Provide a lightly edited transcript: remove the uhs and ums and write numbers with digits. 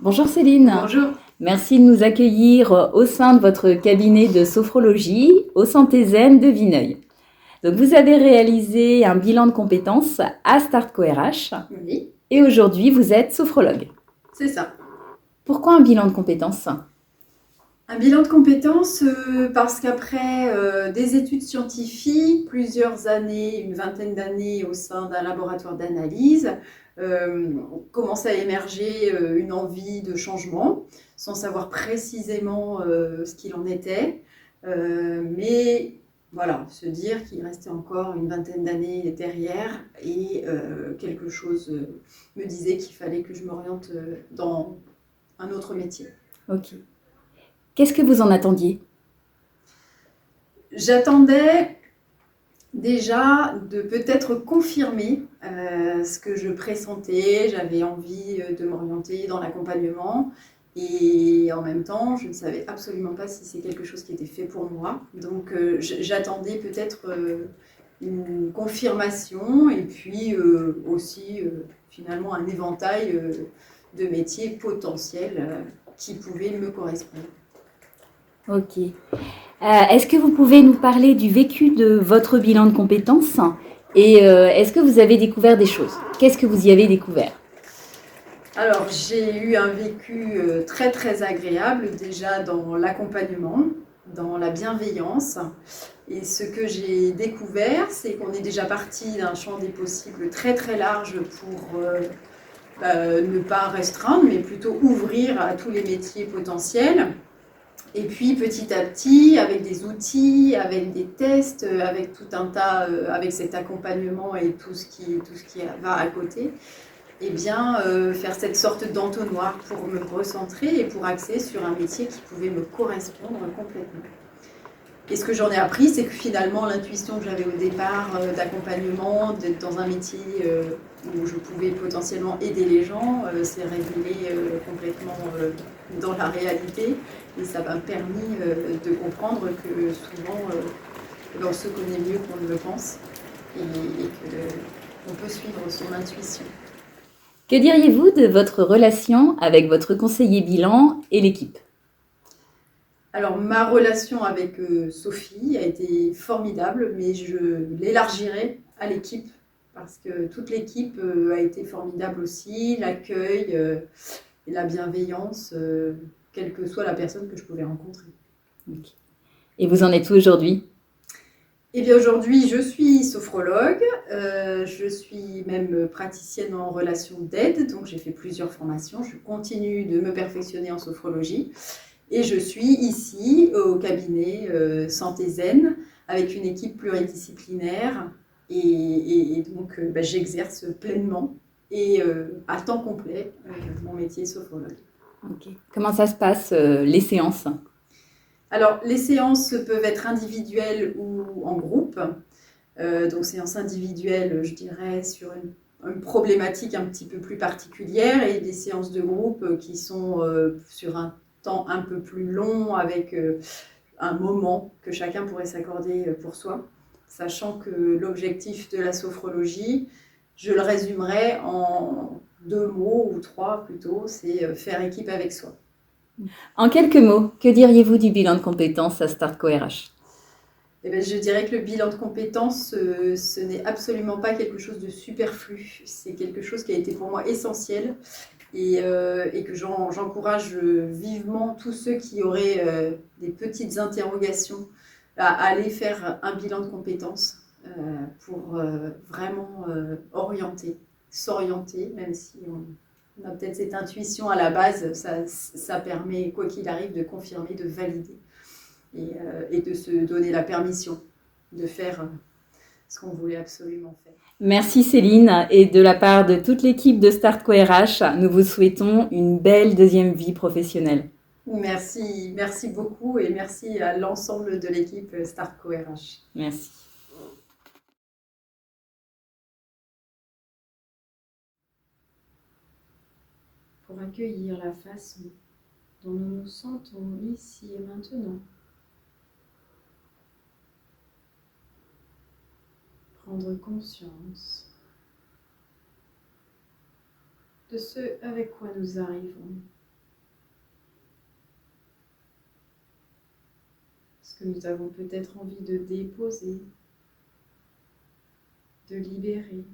Bonjour Céline, Bonjour. merci de nous accueillir au sein de votre cabinet de sophrologie au Santé Zen de Vineuil. Donc vous avez réalisé un bilan de compétences à Startco RH Oui, et aujourd'hui vous êtes sophrologue. c'est ça. Pourquoi un bilan de compétences? Un bilan de compétences parce qu'après des études scientifiques, plusieurs années, une vingtaine d'années au sein d'un laboratoire d'analyse, commence à émerger une envie de changement, sans savoir précisément ce qu'il en était. Mais voilà, se dire qu'il restait encore une vingtaine d'années derrière et quelque chose me disait qu'il fallait que je m'oriente dans un autre métier. Ok. Qu'est-ce que vous en attendiez? J'attendais déjà de peut-être confirmer ce que je pressentais. J'avais envie de m'orienter dans l'accompagnement et en même temps, je ne savais absolument pas si c'est quelque chose qui était fait pour moi. Donc j'attendais peut-être une confirmation et puis aussi finalement un éventail de métiers potentiels qui pouvaient me correspondre. Ok. Est-ce que vous pouvez nous parler du vécu de votre bilan de compétences et est-ce que vous avez découvert des choses? Qu'est-ce que vous y avez découvert? Alors, j'ai eu un vécu très très agréable déjà dans l'accompagnement, dans la bienveillance. Et ce que j'ai découvert, c'est qu'on est déjà parti d'un champ des possibles très très large pour ne pas restreindre, mais plutôt ouvrir à tous les métiers potentiels. Et puis petit à petit, avec des outils, avec des tests, avec tout un tas, avec cet accompagnement et tout ce qui va à côté, eh bien, faire cette sorte d'entonnoir pour me recentrer et pour axer sur un métier qui pouvait me correspondre complètement. Et ce que j'en ai appris, c'est que finalement, l'intuition que j'avais au départ d'accompagnement, d'être dans un métier où je pouvais potentiellement aider les gens, s'est révélé complètement dans la réalité. Et ça m'a permis de comprendre que souvent, on se connaît mieux qu'on ne le pense et qu'on peut suivre son intuition. Que diriez-vous de votre relation avec votre conseiller bilan et l'équipe? Alors, ma relation avec Sophie a été formidable, mais je l'élargirai à l'équipe parce que toute l'équipe a été formidable aussi, l'accueil et la bienveillance, quelle que soit la personne que je pouvais rencontrer. Okay. Et vous en êtes où aujourd'hui? Eh bien, aujourd'hui, je suis sophrologue, je suis même praticienne en relation d'aide, donc j'ai fait plusieurs formations, je continue de me perfectionner en sophrologie. Et je suis ici au cabinet Santé Zen avec une équipe pluridisciplinaire et donc j'exerce pleinement et à temps complet mon métier de sophrologue. Okay. Comment ça se passe, les séances? Alors les séances peuvent être individuelles ou en groupe. Donc séances individuelles, je dirais, sur une problématique un petit peu plus particulière et des séances de groupe qui sont sur un temps un peu plus long avec un moment que chacun pourrait s'accorder pour soi, sachant que l'objectif de la sophrologie, je le résumerai en 2 mots ou 3 plutôt, c'est faire équipe avec soi. En quelques mots, que diriez-vous du bilan de compétences à Startco RH? Eh bien, je dirais que le bilan de compétences, ce n'est absolument pas quelque chose de superflu. C'est quelque chose qui a été pour moi essentiel et que j'encourage vivement tous ceux qui auraient des petites interrogations à aller faire un bilan de compétences pour vraiment s'orienter, même si on a peut-être cette intuition à la base, ça permet, quoi qu'il arrive, de confirmer, de valider et de se donner la permission de faire ce qu'on voulait absolument faire. Merci Céline et de la part de toute l'équipe de Startco RH, nous vous souhaitons une belle deuxième vie professionnelle. Merci, merci beaucoup et merci à l'ensemble de l'équipe Startco RH. Merci. Pour accueillir la façon dont nous nous sentons ici et maintenant. Prendre conscience de ce avec quoi nous arrivons que nous avons peut-être envie de déposer, de libérer.